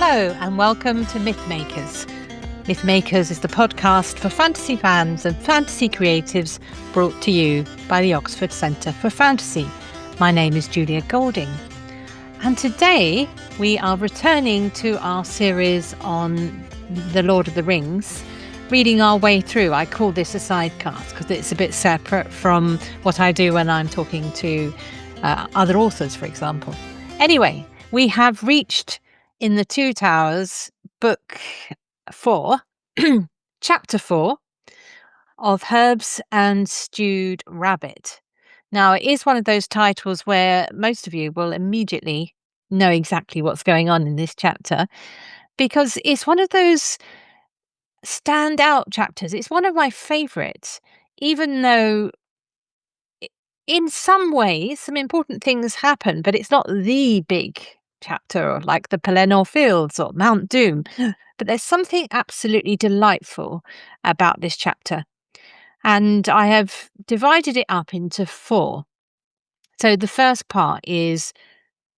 Hello and welcome to Mythmakers. Mythmakers is the podcast for fantasy fans and fantasy creatives brought to you by the Oxford Centre for Fantasy. My name is Julia Golding. And today we are returning to our series on The Lord of the Rings, reading our way through. I call this a sidecast because it's a bit separate from what I do when I'm talking to other authors, for example. Anyway, we have reached in the Two Towers, book 4, chapter 4 of Herbs and Stewed Rabbit. Now, it is one of those titles where most of you will immediately know exactly what's going on in this chapter, because it's one of those standout chapters. It's one of my favourites, even though in some ways some important things happen, but it's not the big chapter like the Pelennor Fields or Mount Doom. But there's something absolutely delightful about this chapter. And I have divided it up into 4. So the first part is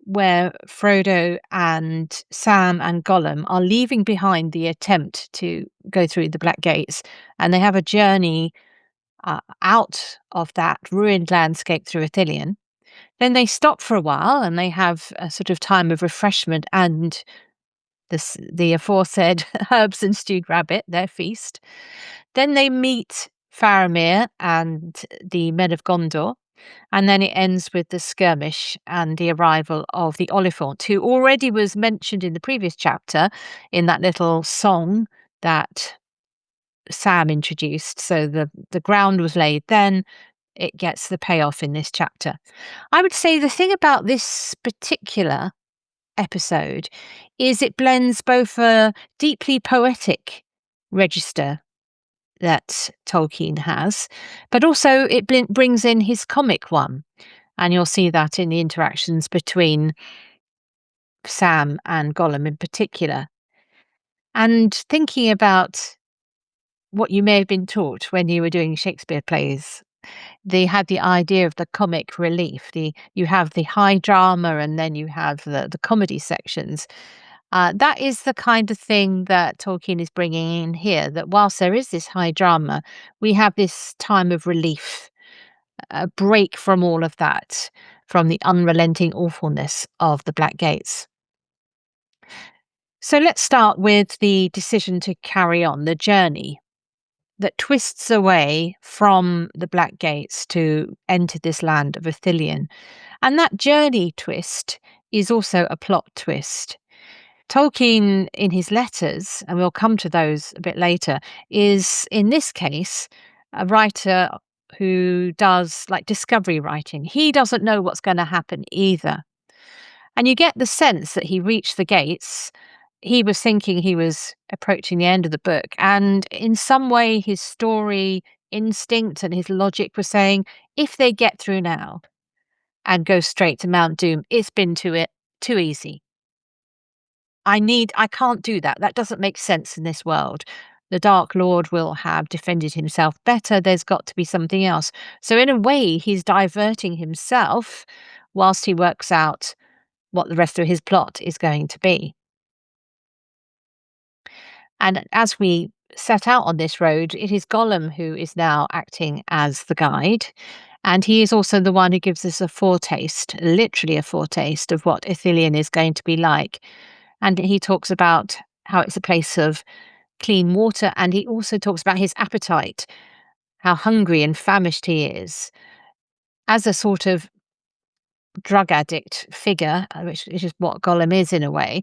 where Frodo and Sam and Gollum are leaving behind the attempt to go through the Black Gates, and they have a journey out of that ruined landscape through Ithilien. Then they stop for a while and they have a sort of time of refreshment and the aforesaid Herbs and Stewed Rabbit, their feast. Then they meet Faramir and the Men of Gondor. And then it ends with the skirmish and the arrival of the Oliphaunt, who already was mentioned in the previous chapter in that little song that Sam introduced. So the ground was laid then. It gets the payoff in this chapter. I would say the thing about this particular episode is it blends both a deeply poetic register that Tolkien has, but also it brings in his comic one. And you'll see that in the interactions between Sam and Gollum in particular. And thinking about what you may have been taught when you were doing Shakespeare plays, they had the idea of the comic relief. You have the high drama and then you have the comedy sections. That is the kind of thing that Tolkien is bringing in here, that whilst there is this high drama, we have this time of relief, a break from all of that, from the unrelenting awfulness of the Black Gates. So let's start with the decision to carry on the journey that twists away from the Black Gates to enter this land of Ithilien. And that journey twist is also a plot twist. Tolkien, in his letters, and we'll come to those a bit later, is, in this case, a writer who does like discovery writing. He doesn't know what's going to happen either. And you get the sense that he reached the gates. He was thinking he was approaching the end of the book. And in some way, his story instinct and his logic was saying, if they get through now and go straight to Mount Doom, it's been too easy. I can't do that. That doesn't make sense in this world. The Dark Lord will have defended himself better. There's got to be something else. So in a way, he's diverting himself whilst he works out what the rest of his plot is going to be. And as we set out on this road, it is Gollum who is now acting as the guide. And he is also the one who gives us a foretaste, literally a foretaste of what Ithilien is going to be like. And he talks about how it's a place of clean water. And he also talks about his appetite, how hungry and famished he is. As a sort of drug addict figure, which is what Gollum is in a way,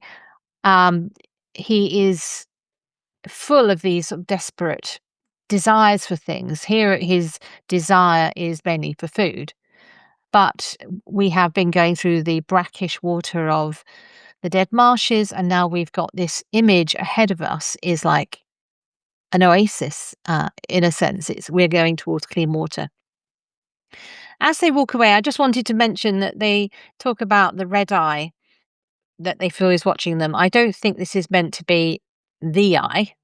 he is full of these sort of desperate desires for things. Here, his desire is mainly for food. But we have been going through the brackish water of the dead marshes, and now we've got this image ahead of us is like an oasis, in a sense. We're going towards clean water. As they walk away, I just wanted to mention that they talk about the red eye that they feel is watching them. I don't think this is meant to be the eye,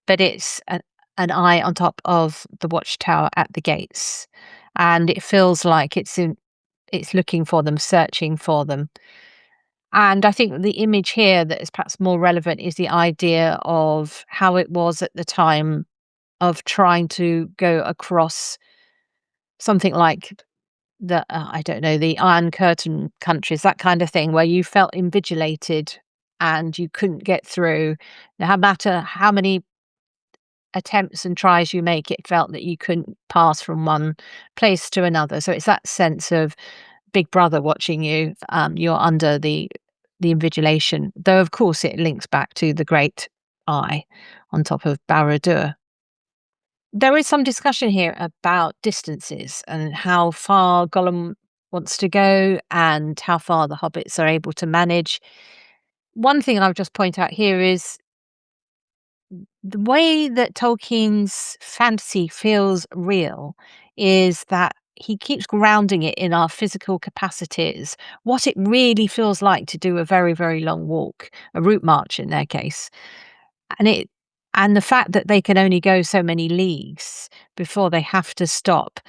but it's an eye on top of the watchtower at the gates. And it feels like it's looking for them, searching for them. And I think the image here that is perhaps more relevant is the idea of how it was at the time of trying to go across something like I don't know, the Iron Curtain countries, that kind of thing, where you felt invigilated and you couldn't get through. No matter how many attempts and tries you make, it felt that you couldn't pass from one place to another. So it's that sense of Big Brother watching you. You're under the invigilation, though of course it links back to the Great Eye on top of Barad-dûr. There is some discussion here about distances and how far Gollum wants to go and how far the hobbits are able to manage. One thing I'll just point out here is the way that Tolkien's fantasy feels real is that he keeps grounding it in our physical capacities, what it really feels like to do a very, very long walk, a route march in their case. And it and the fact that they can only go so many leagues before they have to stop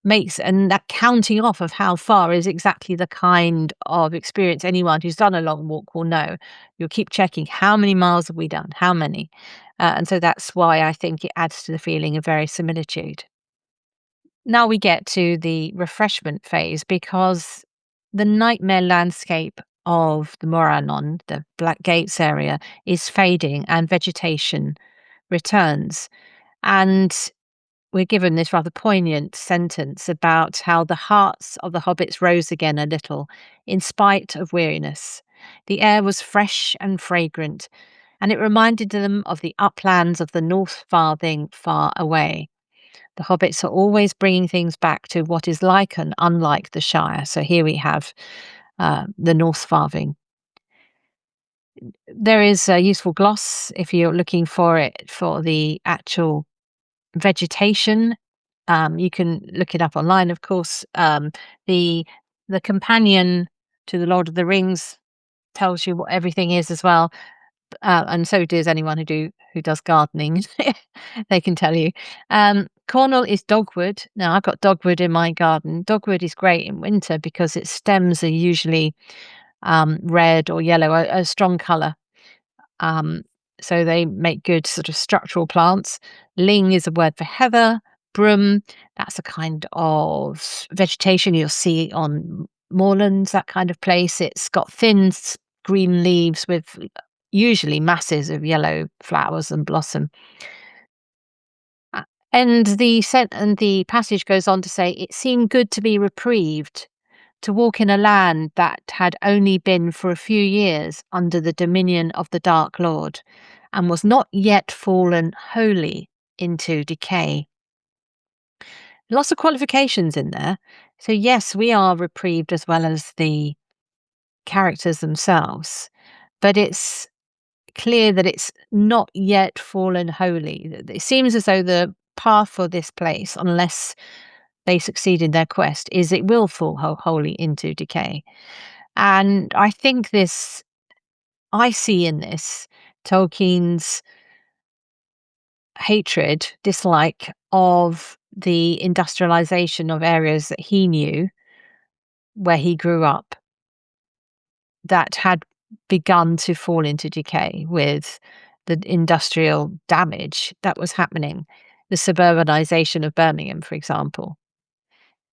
makes and that counting off of how far is exactly the kind of experience anyone who's done a long walk will know. You'll keep checking how many miles have we done, how many, and so that's why I think it adds to the feeling of verisimilitude. Now we get to the refreshment phase because the nightmare landscape of the Morannon, the Black Gates area, is fading and vegetation returns. And we're given this rather poignant sentence about how the hearts of the hobbits rose again a little, in spite of weariness. The air was fresh and fragrant, and it reminded them of the uplands of the North Farthing far away. The hobbits are always bringing things back to what is like and unlike the Shire. So here we have the North Farthing. There is a useful gloss if you're looking for it for the actual vegetation. You can look it up online, of course. The the companion to the Lord of the Rings tells you what everything is as well, and so does anyone who does gardening. They can tell you. Cornwall is dogwood. Now I've got dogwood in my garden. Dogwood is great in winter because its stems are usually red or yellow, a strong colour. Um, so they make good sort of structural plants. Ling is a word for heather. Broom, that's a kind of vegetation you'll see on moorlands, that kind of place. It's got thin green leaves with usually masses of yellow flowers and blossom. And the passage goes on to say, it seemed good to be reprieved, to walk in a land that had only been for a few years under the dominion of the Dark Lord, and was not yet fallen wholly into decay. Lots of qualifications in there. So yes, we are reprieved as well as the characters themselves, but it's clear that it's not yet fallen wholly. It seems as though the path for this place, unless they succeed in their quest, is it will fall wholly into decay. And I think I see in this Tolkien's hatred, dislike of the industrialization of areas that he knew, where he grew up, that had begun to fall into decay with the industrial damage that was happening, the suburbanization of Birmingham, for example.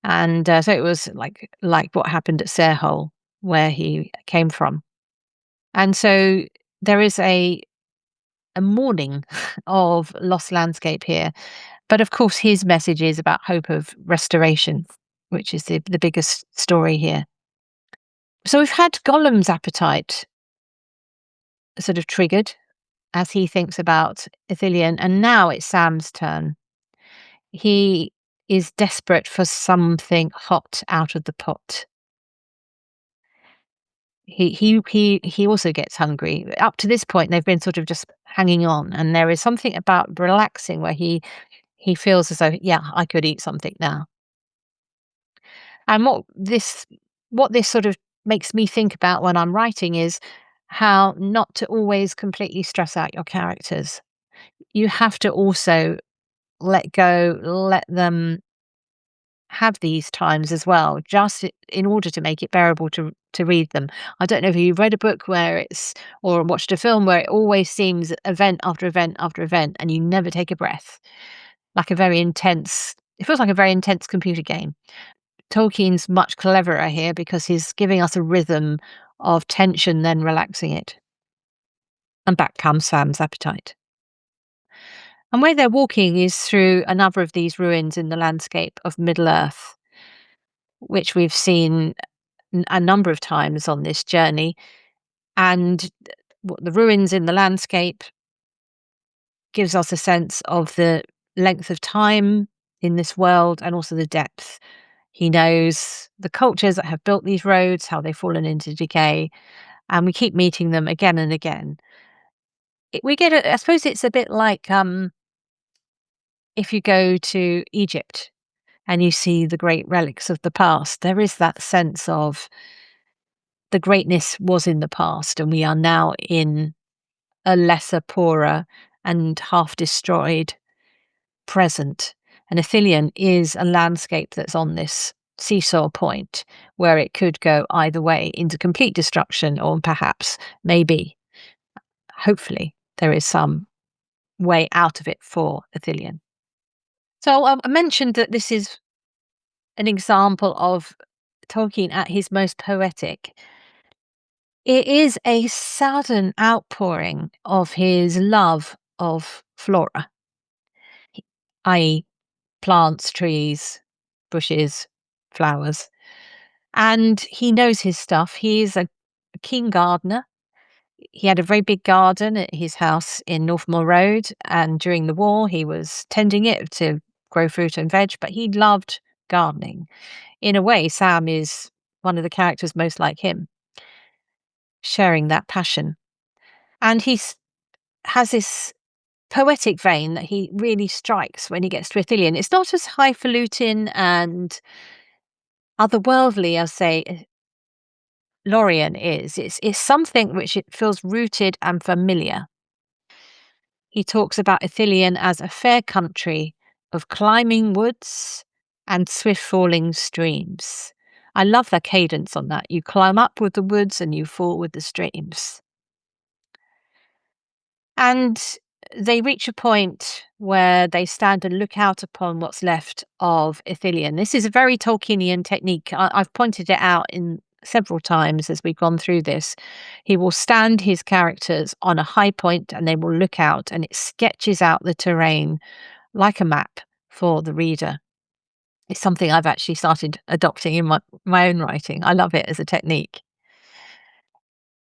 And so it was like what happened at Sarehole, where he came from. And so there is a mourning of lost landscape here. But of course, his message is about hope of restoration, which is the biggest story here. So we've had Gollum's appetite sort of triggered as he thinks about Ithilien, and now it's Sam's turn. He is desperate for something hot out of the pot. He also gets hungry. Up to this point, they've been sort of just hanging on, and there is something about relaxing where he feels as though, yeah, I could eat something now. And what this sort of makes me think about when I'm writing is how not to always completely stress out your characters. You have to also let go, let them have these times as well, just in order to make it bearable to read them. I don't know if you've read a book where it's or watched a film where it always seems event after event after event, and you never take a breath, like a very intense. It feels like a very intense computer game. Tolkien's much cleverer here because he's giving us a rhythm of tension, then relaxing it. And back comes Sam's appetite. And where they're walking is through another of these ruins in the landscape of Middle-earth, which we've seen a number of times on this journey. And the ruins in the landscape gives us a sense of the length of time in this world and also the depth. He knows the cultures that have built these roads, how they've fallen into decay, and we keep meeting them again and again. I suppose it's a bit like if you go to Egypt and you see the great relics of the past, there is that sense of the greatness was in the past and we are now in a lesser, poorer, and half destroyed present. And Ithilien is a landscape that's on this seesaw point where it could go either way into complete destruction or perhaps, maybe, hopefully, there is some way out of it for Ithilien. So I mentioned that this is an example of Tolkien at his most poetic. It is a sudden outpouring of his love of flora, i.e., plants, trees, bushes, flowers. And he knows his stuff. He is a keen gardener. He had a very big garden at his house in Northmore Road, and during the war, he was tending it to grow fruit and veg, but he loved gardening. In a way, Sam is one of the characters most like him, sharing that passion. And he has this poetic vein that he really strikes when he gets to Ithilien. It's not as highfalutin and otherworldly as, say, Lorien is. It's something which it feels rooted and familiar. He talks about Ithilien as a fair country of climbing woods and swift falling streams. I love the cadence on that. You climb up with the woods and you fall with the streams. And they reach a point where they stand and look out upon what's left of Ithilien. This is a very Tolkienian technique. I've pointed it out in several times as we've gone through this. He will stand his characters on a high point and they will look out, and it sketches out the terrain like a map for the reader. It's something I've actually started adopting in my own writing. I love it as a technique.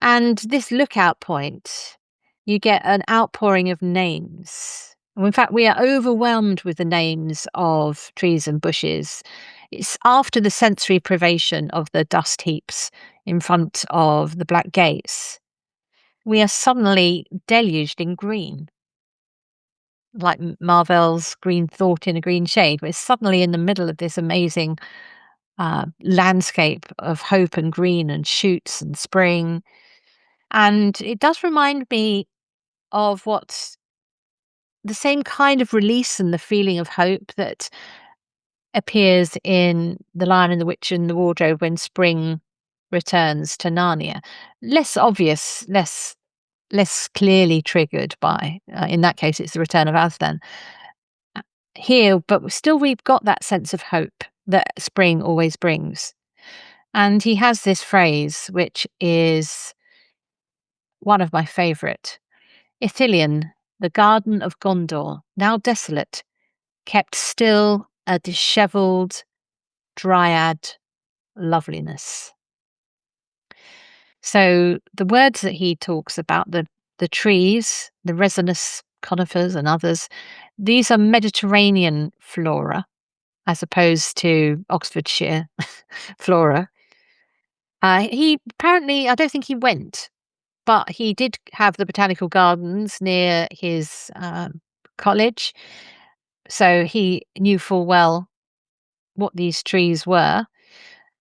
And this lookout point, you get an outpouring of names. In fact, we are overwhelmed with the names of trees and bushes. It's after the sensory privation of the dust heaps in front of the black gates. We are suddenly deluged in green, like Marvell's green thought in a green shade. We're suddenly in the middle of this amazing landscape of hope and green and shoots and spring. And it does remind me of what's the same kind of release and the feeling of hope that appears in The Lion and the Witch and the Wardrobe when spring returns to Narnia. Less obvious, less clearly triggered by, in that case, it's the return of Aslan. Here, but still we've got that sense of hope that spring always brings. And he has this phrase, which is one of my favourite. Ithilien, the garden of Gondor, now desolate, kept still a dishevelled dryad loveliness. So the words that he talks about, the trees, the resinous conifers and others, these are Mediterranean flora as opposed to Oxfordshire flora. He apparently, I don't think he went, but he did have the botanical gardens near his college. So he knew full well what these trees were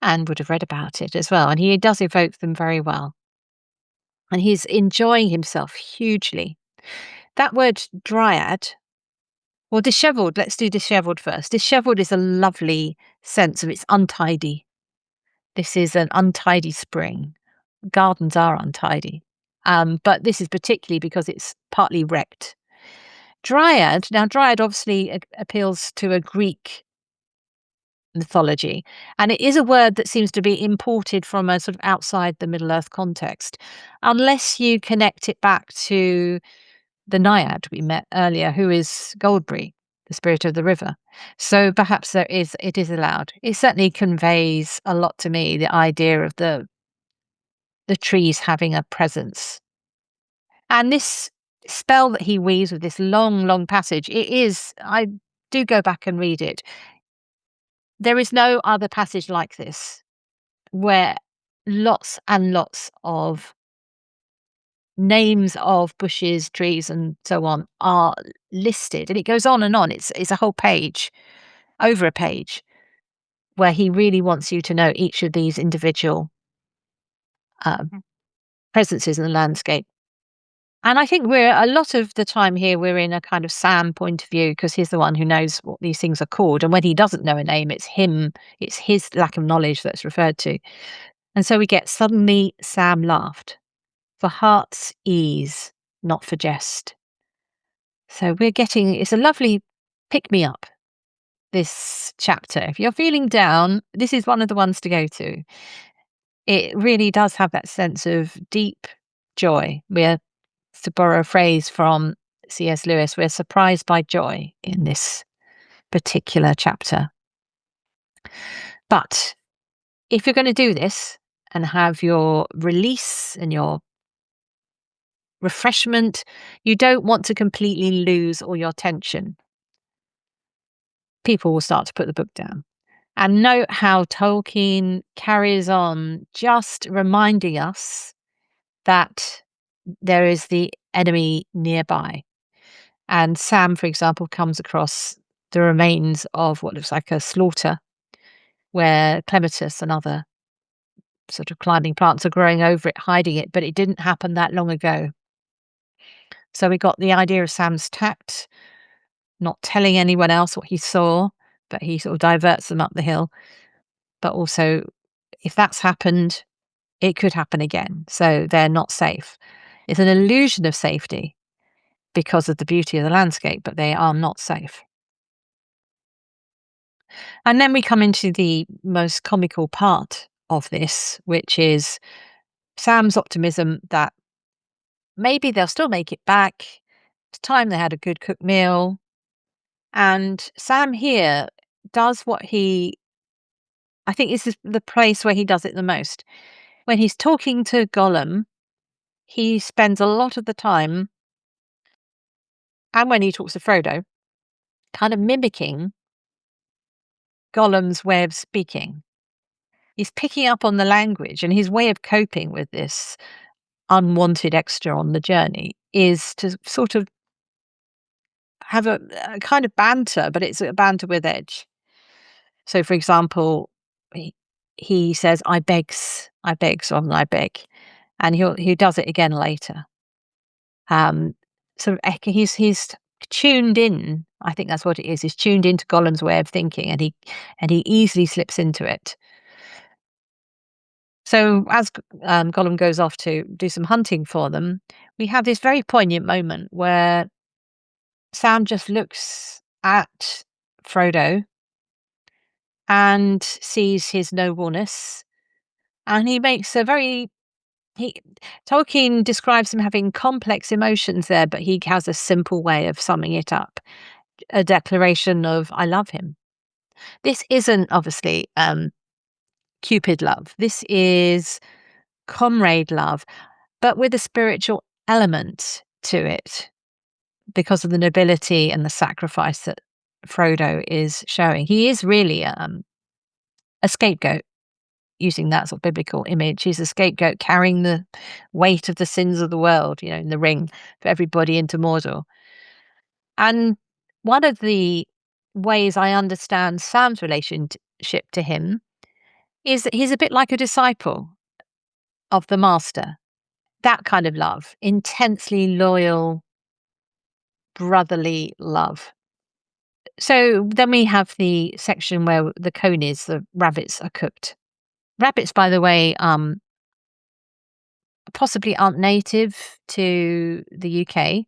and would have read about it as well. And he does evoke them very well. And he's enjoying himself hugely. That word dryad, or dishevelled, let's do dishevelled first. Dishevelled is a lovely sense of it's untidy. This is an untidy spring. Gardens are untidy. But this is particularly because it's partly wrecked. Dryad, now Dryad obviously appeals to a Greek mythology, and it is a word that seems to be imported from a sort of outside the Middle Earth context, unless you connect it back to the Naiad we met earlier, who is Goldberry, the spirit of the river. So perhaps it is allowed. It certainly conveys a lot to me, the idea of the trees having a presence. And this spell that he weaves with this long, long passage, I do go back and read it. There is no other passage like this where lots and lots of names of bushes, trees, and so on are listed. And it goes on and on. It's a whole page, over a page, where he really wants you to know each of these individual presences in the landscape. And I think we're a lot of the time here, we're in a kind of Sam point of view because he's the one who knows what these things are called. And when he doesn't know a name, it's his lack of knowledge that's referred to. And so we get suddenly Sam laughed for heart's ease, not for jest. So it's a lovely pick me up, this chapter. If you're feeling down, this is one of the ones to go to. It really does have that sense of deep joy. To borrow a phrase from C.S. Lewis, we're surprised by joy in this particular chapter. But if you're going to do this and have your release and your refreshment, you don't want to completely lose all your tension. People will start to put the book down. And note how Tolkien carries on just reminding us that there is the enemy nearby. And Sam, for example, comes across the remains of what looks like a slaughter where clematis and other sort of climbing plants are growing over it, hiding it, but it didn't happen that long ago. So we got the idea of Sam's tact, not telling anyone else what he saw, but he sort of diverts them up the hill. But also, if that's happened, it could happen again. So they're not safe. It's an illusion of safety because of the beauty of the landscape, but they are not safe. And then we come into the most comical part of this, which is Sam's optimism that maybe they'll still make it back. It's time they had a good cooked meal. And Sam here does I think this is the place where he does it the most. When he's talking to Gollum, he spends a lot of the time, and when he talks to Frodo, kind of mimicking Gollum's way of speaking. He's picking up on the language, and his way of coping with this unwanted extra on the journey is to sort of have a kind of banter, but it's a banter with edge. So, for example, he says, I begs, rather than I beg. And he does it again later. Sort of, he's tuned in. I think that's what it is. He's tuned into Gollum's way of thinking, and he easily slips into it. So as Gollum goes off to do some hunting for them, we have this very poignant moment where Sam just looks at Frodo and sees his nobleness, and he makes Tolkien describes him having complex emotions there, but he has a simple way of summing it up. A declaration of, I love him. This isn't obviously Cupid love. This is comrade love, but with a spiritual element to it because of the nobility and the sacrifice that Frodo is showing. He is really a scapegoat, using that sort of biblical image. He's a scapegoat carrying the weight of the sins of the world, in the ring for everybody into Mordor. And one of the ways I understand Sam's relationship to him is that he's a bit like a disciple of the master. That kind of love, intensely loyal, brotherly love. So then we have the section where the conies, the rabbits, are cooked. Rabbits, by the way, possibly aren't native to the UK.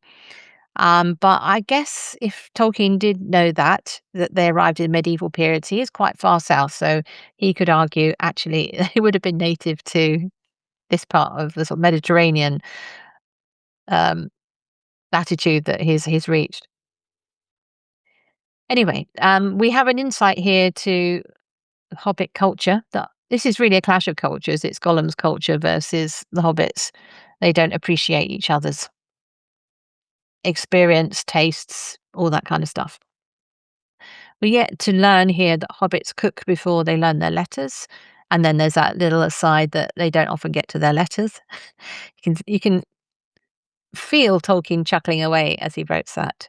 But I guess if Tolkien did know that they arrived in medieval periods, he is quite far south. So he could argue actually they would have been native to this part of the sort of Mediterranean um, latitude that he's reached. Anyway, we have an insight here to Hobbit culture. That this is really a clash of cultures. It's Gollum's culture versus the Hobbits. They don't appreciate each other's experience, tastes, all that kind of stuff. We get to learn here that hobbits cook before they learn their letters, and then there's that little aside that they don't often get to their letters. You can feel Tolkien chuckling away as he wrote that.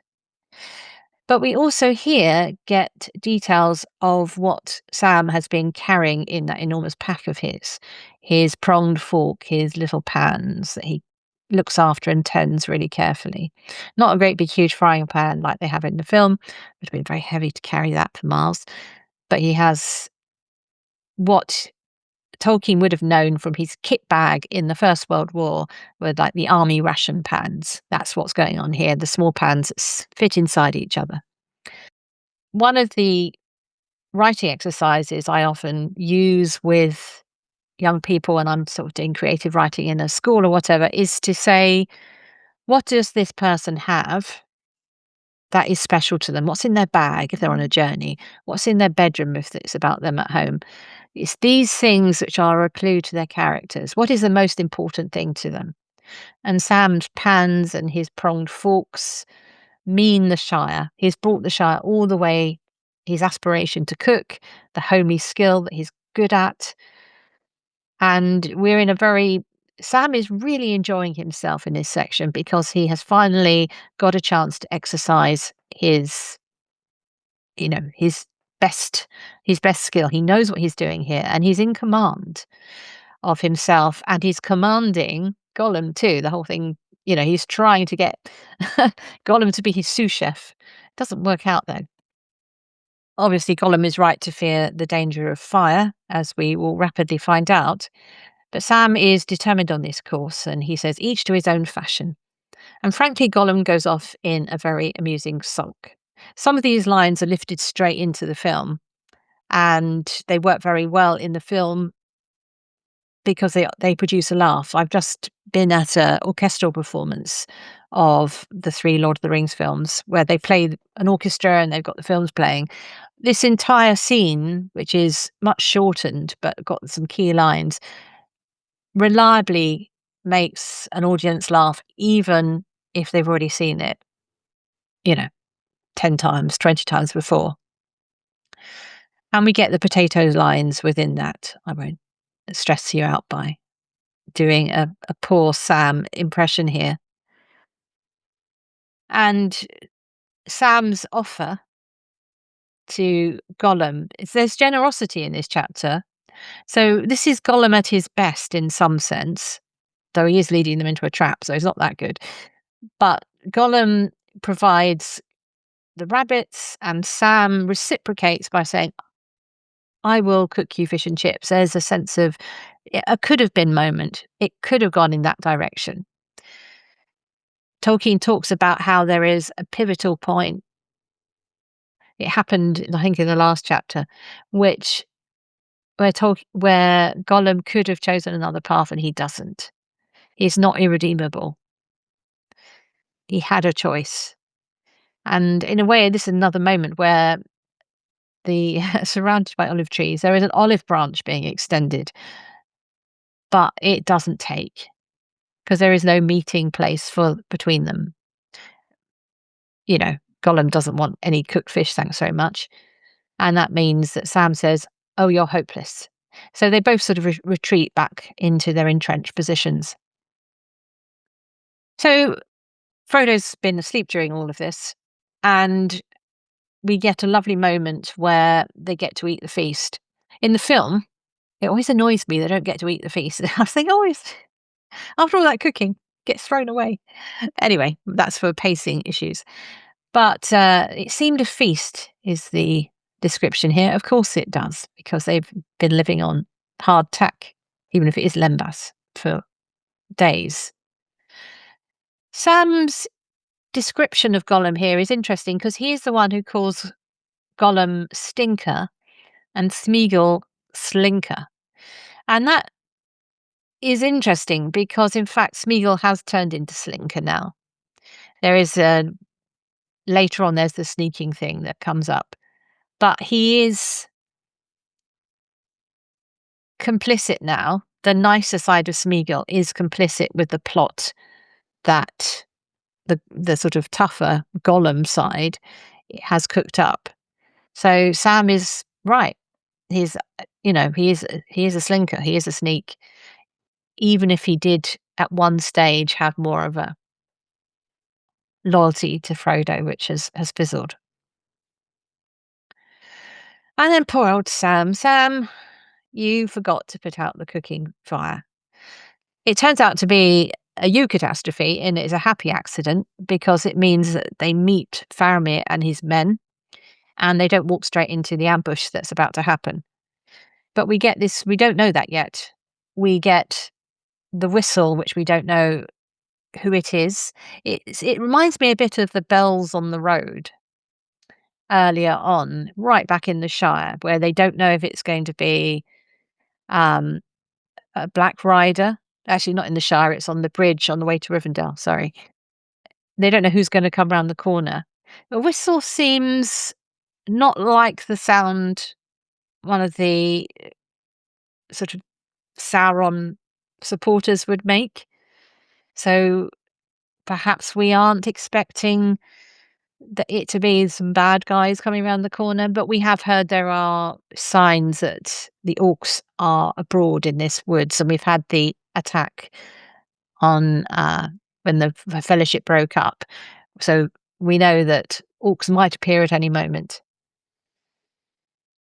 But we also here get details of what Sam has been carrying in that enormous pack of his pronged fork, his little pans that he looks after and tends really carefully. Not a great big huge frying pan like they have in the film. It would have been very heavy to carry that for miles. But he has what Tolkien would have known from his kit bag in the First World War with like the army ration pans. That's what's going on here. The small pans fit inside each other. One of the writing exercises I often use with young people when I'm sort of doing creative writing in a school or whatever is to say, what does this person have that is special to them? What's in their bag if they're on a journey? What's in their bedroom if it's about them at home? It's these things which are a clue to their characters. What is the most important thing to them? And Sam's pans and his pronged forks mean the Shire. He's brought the Shire all the way, his aspiration to cook, the homely skill that he's good at. And we're in a very Sam is really enjoying himself in this section because he has finally got a chance to exercise his best his best skill. He knows what he's doing here and he's in command of himself and he's commanding Gollum too. The whole thing, he's trying to get Gollum to be his sous chef. Doesn't work out though. Obviously, Gollum is right to fear the danger of fire, as we will rapidly find out. But Sam is determined on this course, and he says, each to his own fashion. And frankly, Gollum goes off in a very amusing sulk. Some of these lines are lifted straight into the film, and they work very well in the film because they produce a laugh. I've just been at an orchestral performance of the three Lord of the Rings films where they play an orchestra and they've got the films playing. This entire scene, which is much shortened but got some key lines, reliably makes an audience laugh even if they've already seen it, you know, 10 times, 20 times before. And we get the potatoes lines within that. I won't stress you out by doing a poor Sam impression here. And Sam's offer to Gollum there's generosity in this chapter. So this is Gollum at his best in some sense, though he is leading them into a trap, so he's not that good. But Gollum provides the rabbits, and Sam reciprocates by saying, I will cook you fish and chips. There's a sense of a could have been moment. It could have gone in that direction. Tolkien talks about how there is a pivotal point. It happened, I think, in the last chapter, which where Gollum could have chosen another path and he doesn't. He's not irredeemable. He had a choice. And in a way, this is another moment where the surrounded by olive trees, there is an olive branch being extended, but it doesn't take because there is no meeting place for between them. Gollum doesn't want any cooked fish, thanks very much. And that means that Sam says, oh, you're hopeless. So they both sort of retreat back into their entrenched positions. So Frodo's been asleep during all of this, and we get a lovely moment where they get to eat the feast. In the film, it always annoys me they don't get to eat the feast. I think always, after all that cooking, gets thrown away. Anyway, that's for pacing issues. But it seemed a feast is the description here. Of course it does, because they've been living on hard tack, even if it is lembas, for days. Sam's description of Gollum here is interesting because he is the one who calls Gollum Stinker and Smeagol Slinker. And that is interesting because, in fact, Smeagol has turned into Slinker now. There is later on, there's the sneaking thing that comes up. But he is complicit now. The nicer side of Smeagol is complicit with the plot that the sort of tougher Gollum side has cooked up. So Sam is right. He's, he is a slinker. He is a sneak. Even if he did at one stage have more of a loyalty to Frodo, which has fizzled. And then poor old Sam. Sam, you forgot to put out the cooking fire. It turns out to be a eucatastrophe, and it's a happy accident because it means that they meet Faramir and his men, and they don't walk straight into the ambush that's about to happen. But we get this, we don't know that yet. We get the whistle, which we don't know who it is. It reminds me a bit of the bells on the road earlier on, right back in the Shire, where they don't know if it's going to be a Black Rider. Actually, not in the Shire, it's on the bridge on the way to Rivendell, sorry. They don't know who's going to come round the corner. The whistle seems not like the sound one of the sort of Sauron supporters would make. So perhaps we aren't expecting it to be some bad guys coming around the corner, but we have heard there are signs that the orcs are abroad in this woods, and we've had the attack on when the Fellowship broke up. So we know that orcs might appear at any moment.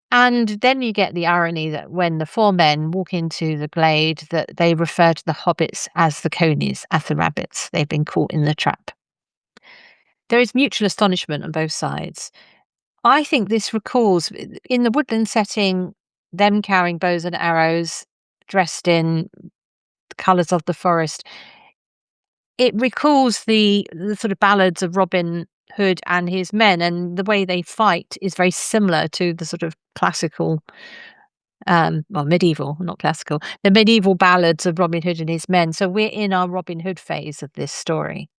And then you get the irony that when the four men walk into the glade, that they refer to the hobbits as the conies, as the rabbits. They've been caught in the trap. There is mutual astonishment on both sides. I think this recalls, in the woodland setting, them carrying bows and arrows, dressed in the colours of the forest. It recalls the sort of ballads of Robin Hood and his men, and the way they fight is very similar to the sort of classical, medieval, not classical, the medieval ballads of Robin Hood and his men. So we're in our Robin Hood phase of this story.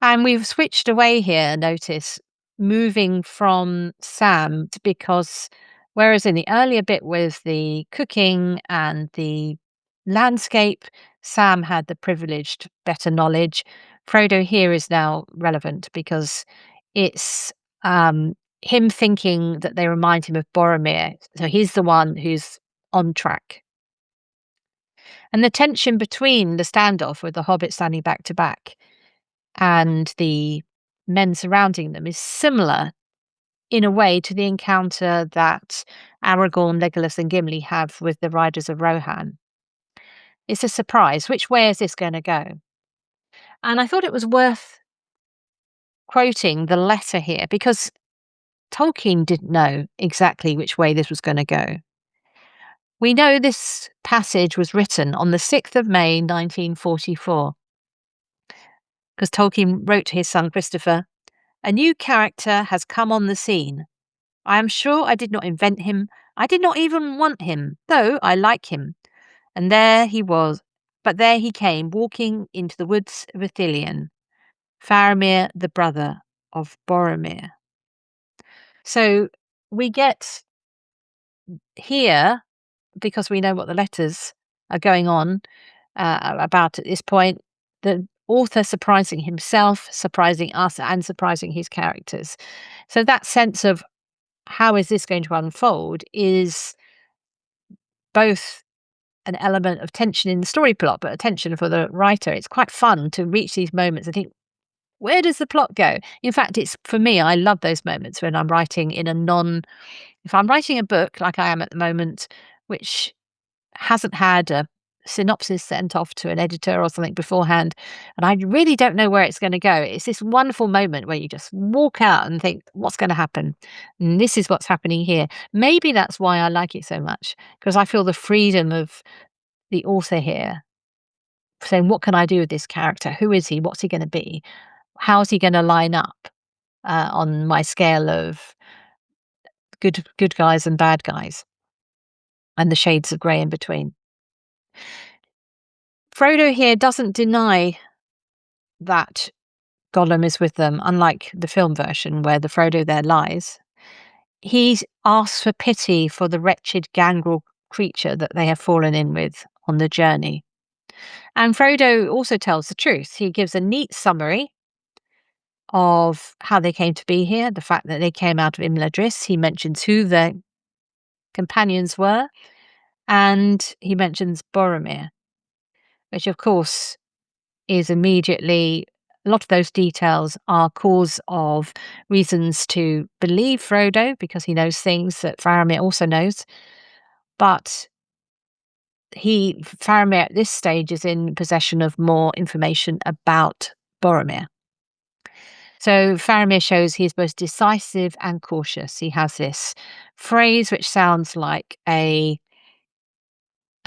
And we've switched away here, notice, moving from Sam, because whereas in the earlier bit with the cooking and the landscape, Sam had the privileged better knowledge. Frodo here is now relevant because it's him thinking that they remind him of Boromir. So he's the one who's on track. And the tension between the standoff with the hobbits standing back to back and the men surrounding them is similar in a way to the encounter that Aragorn, Legolas and Gimli have with the Riders of Rohan. It's a surprise. Which way is this going to go? And I thought it was worth quoting the letter here because Tolkien didn't know exactly which way this was going to go. We know this passage was written on the 6th of May, 1944, because Tolkien wrote to his son Christopher, "A new character has come on the scene. I am sure I did not invent him. I did not even want him, though I like him. And there he was. But there he came, walking into the woods of Ithilien. Faramir, the brother of Boromir." So we get here, because we know what the letters are going on about at this point, the author surprising himself, surprising us, and surprising his characters. So that sense of how is this going to unfold is both an element of tension in the story plot, but a tension for the writer. It's quite fun to reach these moments and think, where does the plot go? In fact, it's for me, I love those moments when I'm writing in if I'm writing a book like I am at the moment, which hasn't had a synopsis sent off to an editor or something beforehand, and I really don't know where it's going to go. It's this wonderful moment where you just walk out and think, what's going to happen? And this is what's happening here. Maybe that's why I like it so much, because I feel the freedom of the author here saying, what can I do with this character? Who is he? What's he going to be? How's he going to line up on my scale of good guys and bad guys, and the shades of grey in between? Frodo here doesn't deny that Gollum is with them, unlike the film version where the Frodo there lies. He asks for pity for the wretched gangrel creature that they have fallen in with on the journey. And Frodo also tells the truth. He gives a neat summary of how they came to be here, the fact that they came out of Imladris. He mentions who their companions were, and he mentions Boromir, which of course is immediately, a lot of those details are cause of reasons to believe Frodo because he knows things that Faramir also knows. But Faramir at this stage is in possession of more information about Boromir. So Faramir shows he is both decisive and cautious. He has this phrase which sounds like an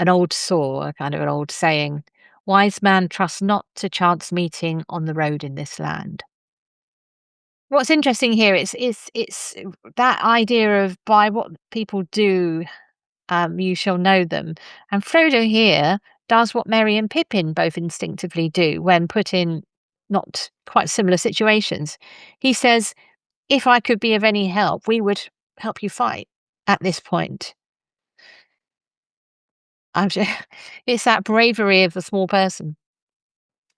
old saw, a kind of an old saying: "Wise man trusts not to chance meeting on the road in this land." What's interesting here is it's that idea of by what people do, you shall know them. And Frodo here does what Merry and Pippin both instinctively do when put in not quite similar situations. He says, "If I could be of any help, we would help you fight at this point." I'm sure it's that bravery of the small person.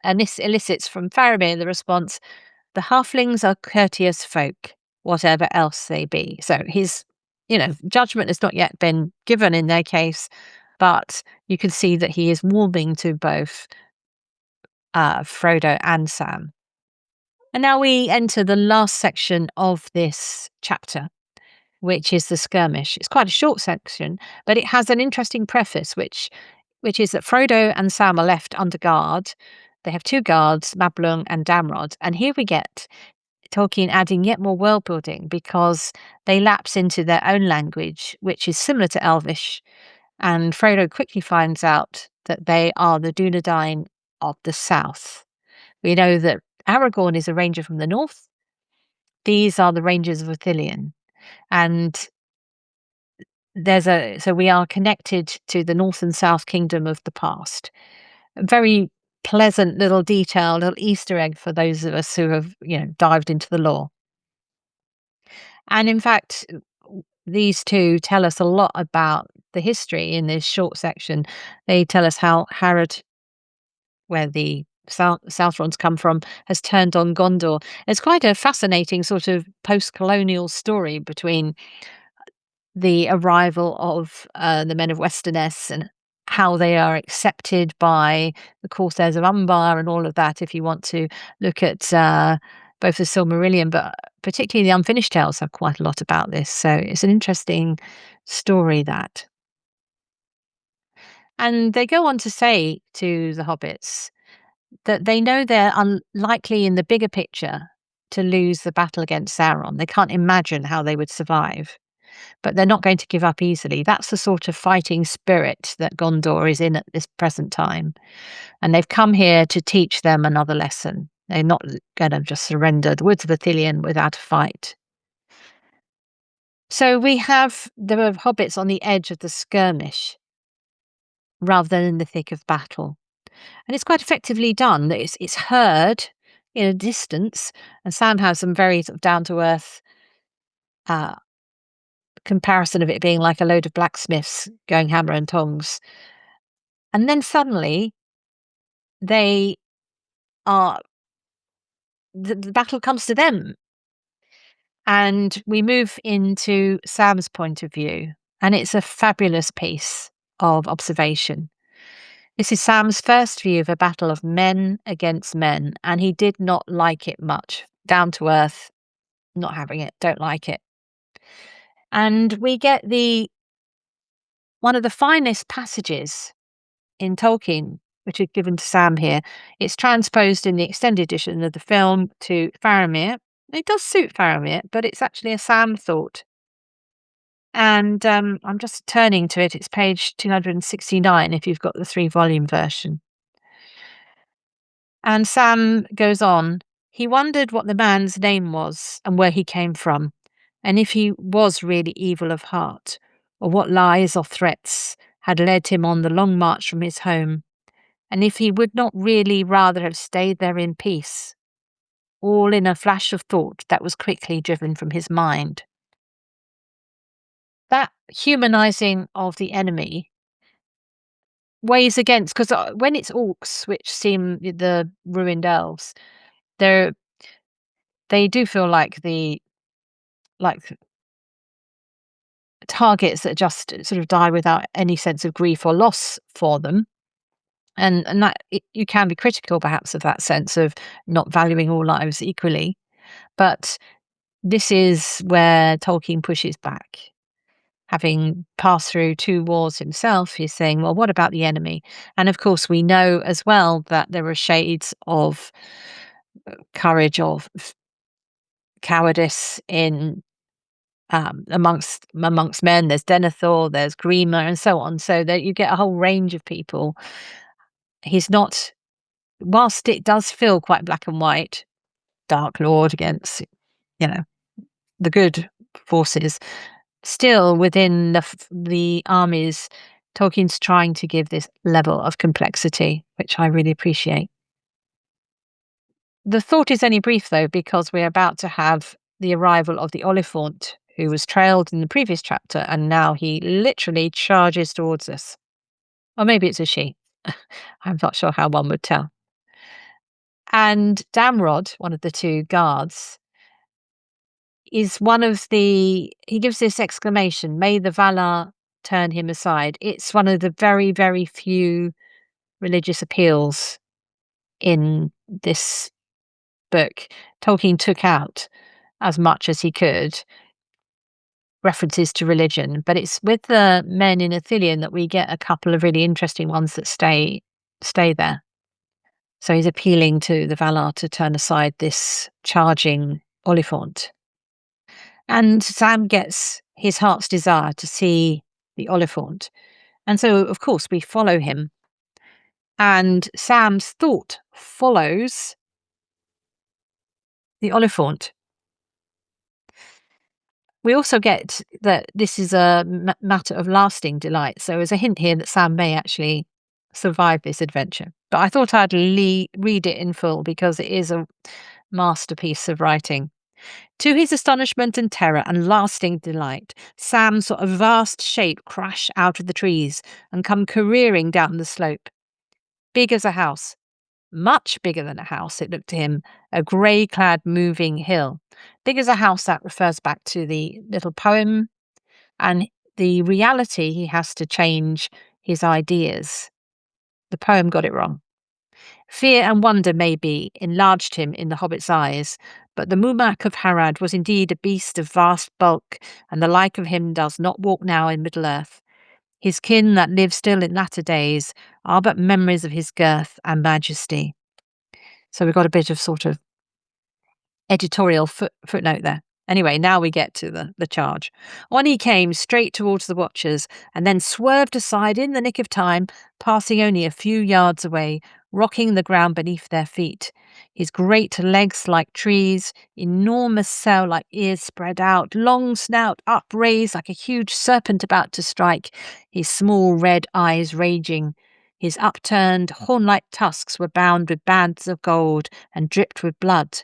And this elicits from Faramir the response, "The halflings are courteous folk, whatever else they be." So his, judgment has not yet been given in their case, but you can see that he is warming to both Frodo and Sam. And now we enter the last section of this chapter, which is the skirmish. It's quite a short section, but it has an interesting preface, which is that Frodo and Sam are left under guard. They have two guards, Mablung and Damrod. And here we get Tolkien adding yet more world building because they lapse into their own language, which is similar to Elvish. And Frodo quickly finds out that they are the Dunedain of the south. We know that Aragorn is a ranger from the north. These are the rangers of Ithilien. And so we are connected to the north and south kingdom of the past. A very pleasant little detail, little Easter egg for those of us who have, dived into the lore. And in fact, these two tell us a lot about the history in this short section. They tell us how Harad, where the Southrons come from, has turned on Gondor. It's quite a fascinating sort of post-colonial story between the arrival of the men of Westerness and how they are accepted by the Corsairs of Umbar and all of that, if you want to look at both the Silmarillion, but particularly the Unfinished Tales have quite a lot about this. So it's an interesting story, that. And they go on to say to the hobbits that they know they're unlikely in the bigger picture to lose the battle against Sauron. They can't imagine how they would survive, but they're not going to give up easily. That's the sort of fighting spirit that Gondor is in at this present time. And they've come here to teach them another lesson. They're not going to just surrender the woods of Ithilien without a fight. So we have the hobbits on the edge of the skirmish rather than in the thick of battle. And it's quite effectively done. It's heard in a distance, and Sam has some very sort of down-to-earth comparison of it being like a load of blacksmiths going hammer and tongs. And then suddenly they are the battle comes to them. And we move into Sam's point of view, and it's a fabulous piece of observation. This is Sam's first view of a battle of men against men, and he did not like it much. Down to earth, not having it, don't like it. And we get one of the finest passages in Tolkien, which is given to Sam here. It's transposed in the extended edition of the film to Faramir. It does suit Faramir, but it's actually a Sam thought. And I'm just turning to it. It's page 269 if you've got the 3-volume version. And Sam goes on, he wondered what the man's name was and where he came from, and if he was really evil of heart, or what lies or threats had led him on the long march from his home, and if he would not really rather have stayed there in peace, all in a flash of thought that was quickly driven from his mind. That humanizing of the enemy weighs against, because when it's orcs, which seem the ruined elves, they do feel like targets that just sort of die without any sense of grief or loss for them. And that you can be critical perhaps of that sense of not valuing all lives equally. But this is where Tolkien pushes back. Having passed through 2 wars himself, he's saying, well, what about the enemy? And of course, we know as well that there are shades of courage, of cowardice in amongst men. There's Denethor, there's Grima, and so on. So that you get a whole range of people. He's not, whilst it does feel quite black and white, Dark Lord against, the good forces, still within the armies, Tolkien's trying to give this level of complexity, which I really appreciate. The thought is only brief, though, because we're about to have the arrival of the Oliphaunt, who was trailed in the previous chapter, and now he literally charges towards us. Or maybe it's a she. I'm not sure how one would tell. And Damrod, one of the 2 guards, is he gives this exclamation, "May the Valar turn him aside." It's one of the very, very few religious appeals in this book. Tolkien took out as much as he could references to religion, but it's with the men in Ithilien that we get a couple of really interesting ones that stay there. So he's appealing to the Valar to turn aside this charging Oliphaunt. And Sam gets his heart's desire to see the Oliphaunt. And so, of course, we follow him. And Sam's thought follows the Oliphaunt. We also get that this is a matter of lasting delight. So there's a hint here that Sam may actually survive this adventure. But I thought I'd read it in full because it is a masterpiece of writing. To his astonishment and terror and lasting delight, Sam saw a vast shape crash out of the trees and come careering down the slope. Big as a house, much bigger than a house, it looked to him, a grey-clad moving hill. Big as a house, that refers back to the little poem, and the reality, he has to change his ideas. The poem got it wrong. Fear and wonder, maybe, enlarged him in the hobbit's eyes, but the Mumak of Harad was indeed a beast of vast bulk, and the like of him does not walk now in Middle-earth. His kin that live still in latter days are but memories of his girth and majesty. So we've got a bit of sort of editorial footnote there. Anyway, now we get to the charge. On he came, straight towards the watchers, and then swerved aside in the nick of time, passing only a few yards away, rocking the ground beneath their feet. His great legs like trees, enormous cell like ears spread out, long snout upraised like a huge serpent about to strike, his small red eyes raging. His upturned, horn-like tusks were bound with bands of gold and dripped with blood.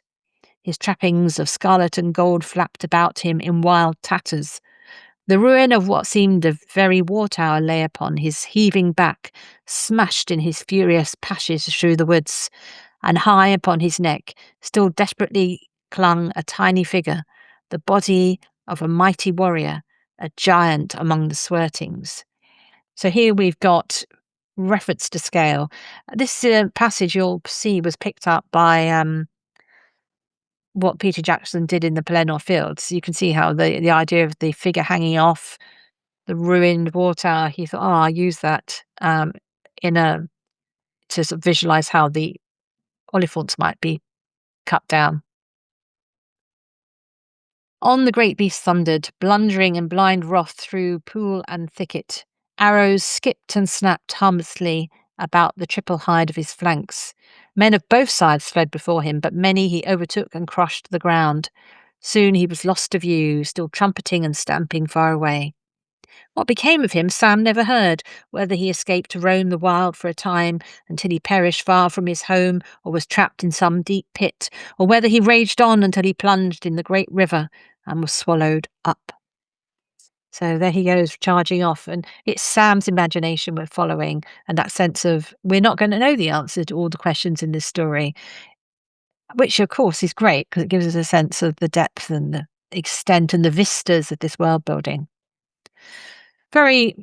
His trappings of scarlet and gold flapped about him in wild tatters. The ruin of what seemed a very war tower lay upon his heaving back, smashed in his furious passage through the woods, and high upon his neck still desperately clung a tiny figure, the body of a mighty warrior, a giant among the Swertings. So here we've got reference to scale. This passage you'll see was picked up by what Peter Jackson did in the Pelennor Fields. You can see how the idea of the figure hanging off the ruined war tower, he thought, I'll use that to sort of visualize how the Oliphants might be cut down. On the great beast thundered, blundering in blind wrath through pool and thicket. Arrows skipped and snapped harmlessly about the triple hide of his flanks. Men of both sides fled before him, but many he overtook and crushed to the ground. Soon he was lost to view, still trumpeting and stamping far away. What became of him Sam never heard, whether he escaped to roam the wild for a time until he perished far from his home or was trapped in some deep pit, or whether he raged on until he plunged in the great river and was swallowed up. So there he goes, charging off, and it's Sam's imagination we're following, and that sense of we're not going to know the answer to all the questions in this story, which of course is great because it gives us a sense of the depth and the extent and the vistas of this world building. Very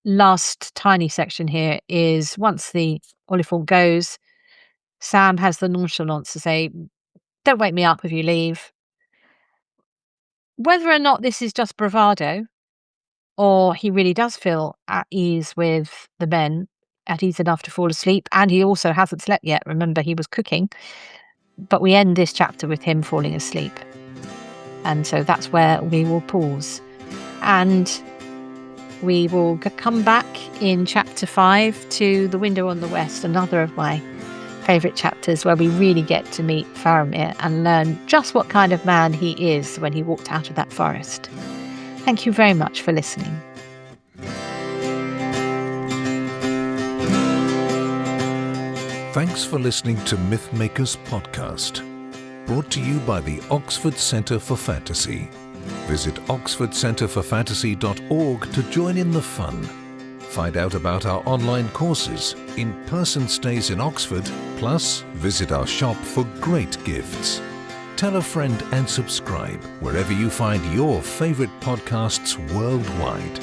last tiny section here is once the Oliphant goes, Sam has the nonchalance to say, "Don't wake me up if you leave." Whether or not this is just bravado or he really does feel at ease with the men, at ease enough to fall asleep, and he also hasn't slept yet. Remember, he was cooking. But we end this chapter with him falling asleep. And so that's where we will pause. And we will come back in chapter 5 to The Window on the West, another of my favourite chapters where we really get to meet Faramir and learn just what kind of man he is when he walked out of that forest. Thank you very much for listening. Thanks for listening to Mythmakers Podcast, brought to you by the Oxford Centre for Fantasy. Visit oxfordcenterforfantasy.org to join in the fun. Find out about our online courses, in-person stays in Oxford, plus visit our shop for great gifts. Tell a friend and subscribe wherever you find your favourite podcasts worldwide.